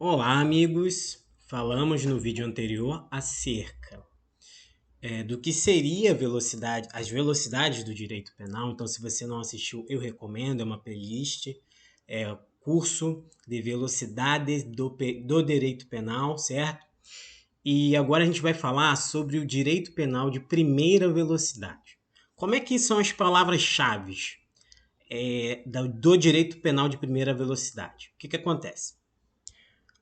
Olá, amigos! Falamos no vídeo anterior acerca do que seria as velocidades do direito penal. Então, se você não assistiu, eu recomendo, é uma playlist, curso de velocidades do direito penal, certo? E agora a gente vai falar sobre o direito penal de primeira velocidade. Como é que são as palavras-chave do direito penal de primeira velocidade? O que acontece?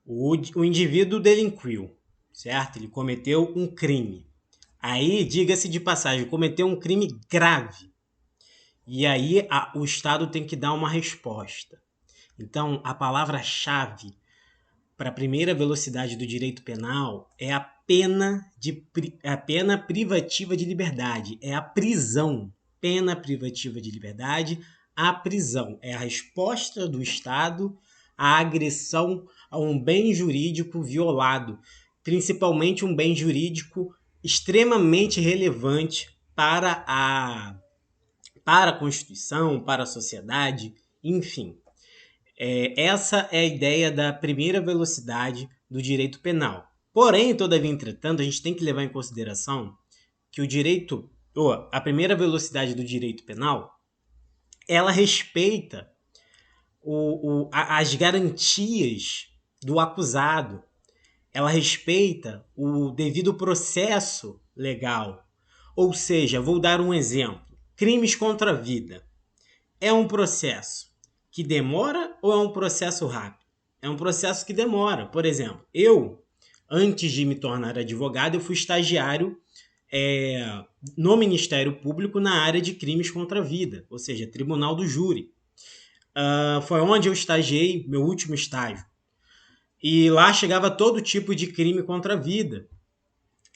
O indivíduo delinquiu, certo? Ele cometeu um crime. Aí, diga-se de passagem, cometeu um crime grave. E aí o Estado tem que dar uma resposta. Então, a palavra-chave para a primeira velocidade do direito penal é a pena privativa de liberdade, é a prisão. Pena privativa de liberdade, a prisão. É a resposta do Estado à agressão a um bem jurídico violado, principalmente um bem jurídico extremamente relevante para a Constituição, para a sociedade, enfim. Essa é a ideia da primeira velocidade do direito penal. Porém, todavia, entretanto, a gente tem que levar em consideração que a primeira velocidade do direito penal, ela respeita as garantias do acusado, ela respeita o devido processo legal. Ou seja, vou dar um exemplo: crimes contra a vida. É um processo que demora ou é um processo rápido? É um processo que demora. Por exemplo, antes de me tornar advogado, eu fui estagiário no Ministério Público na área de crimes contra a vida, ou seja, Tribunal do Júri. Foi onde eu estagiei, meu último estágio. E lá chegava todo tipo de crime contra a vida.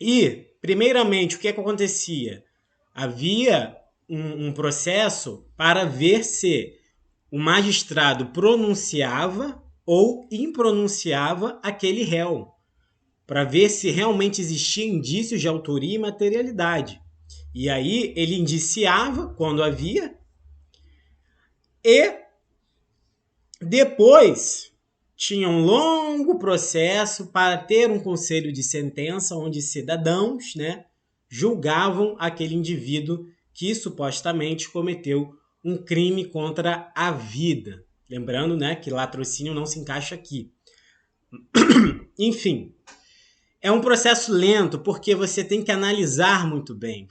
E, primeiramente, o que acontecia? Havia um processo para ver se o magistrado pronunciava ou impronunciava aquele réu, para ver se realmente existia indícios de autoria e materialidade. E aí ele indiciava quando havia, e depois tinha um longo processo para ter um conselho de sentença onde cidadãos, julgavam aquele indivíduo que supostamente cometeu um crime contra a vida. Lembrando, que latrocínio não se encaixa aqui. Enfim, é um processo lento porque você tem que analisar muito bem.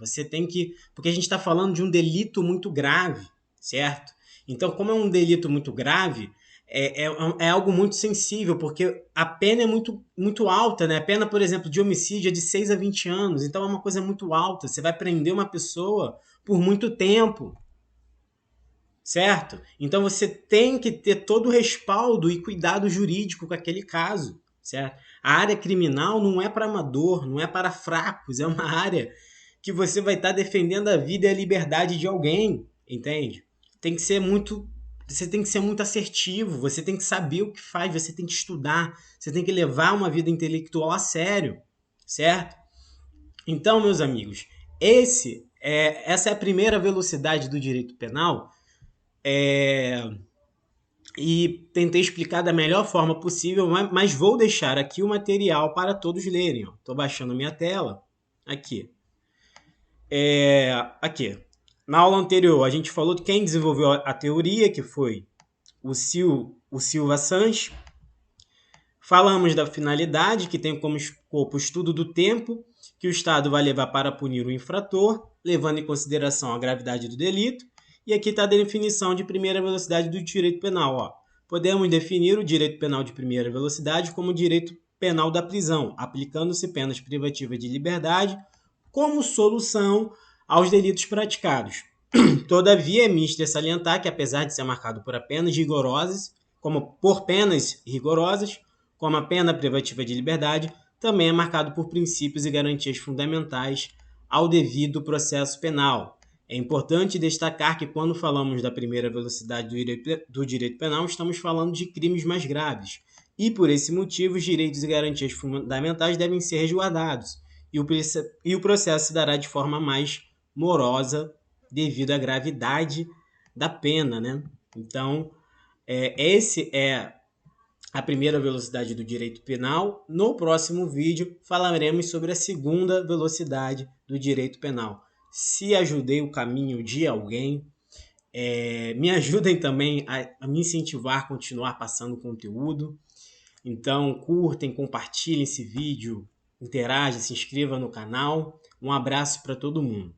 Porque a gente está falando de um delito muito grave, certo? Então, como é um delito muito grave, é algo muito sensível, porque a pena é muito, muito alta, né? A pena, por exemplo, de homicídio é de 6 a 20 anos, então é uma coisa muito alta. Você vai prender uma pessoa por muito tempo, certo? Então você tem que ter todo o respaldo e cuidado jurídico com aquele caso, certo? A área criminal não é para amador, não é para fracos, é uma área que você vai estar defendendo a vida e a liberdade de alguém, entende? Tem que ser muito Você tem que ser muito assertivo, você tem que saber o que faz, você tem que estudar, você tem que levar uma vida intelectual a sério, certo? Então, meus amigos, essa é a primeira velocidade do direito penal, e tentei explicar da melhor forma possível, mas vou deixar aqui o material para todos lerem. Estou baixando a minha tela. Aqui. Aqui. Na aula anterior, a gente falou de quem desenvolveu a teoria, que foi o Silva Sanches. Falamos da finalidade, que tem como escopo o estudo do tempo que o Estado vai levar para punir o infrator, levando em consideração a gravidade do delito. E aqui está a definição de primeira velocidade do direito penal. Ó. Podemos definir o direito penal de primeira velocidade como o direito penal da prisão, aplicando-se penas privativas de liberdade como solução aos delitos praticados. Todavia, é mister salientar que, apesar de ser marcado por penas rigorosas, como a pena privativa de liberdade, também é marcado por princípios e garantias fundamentais ao devido processo penal. É importante destacar que, quando falamos da primeira velocidade do direito penal, estamos falando de crimes mais graves. E, por esse motivo, os direitos e garantias fundamentais devem ser resguardados, e o processo se dará de forma mais morosa devido à gravidade da pena, né? Então, esse é a primeira velocidade do direito penal. No próximo vídeo falaremos sobre a segunda velocidade do direito penal. Se ajudei o caminho de alguém, me ajudem também a me incentivar a continuar passando conteúdo. Então curtem, compartilhem esse vídeo, interajam, se inscrevam no canal. Um abraço para todo mundo.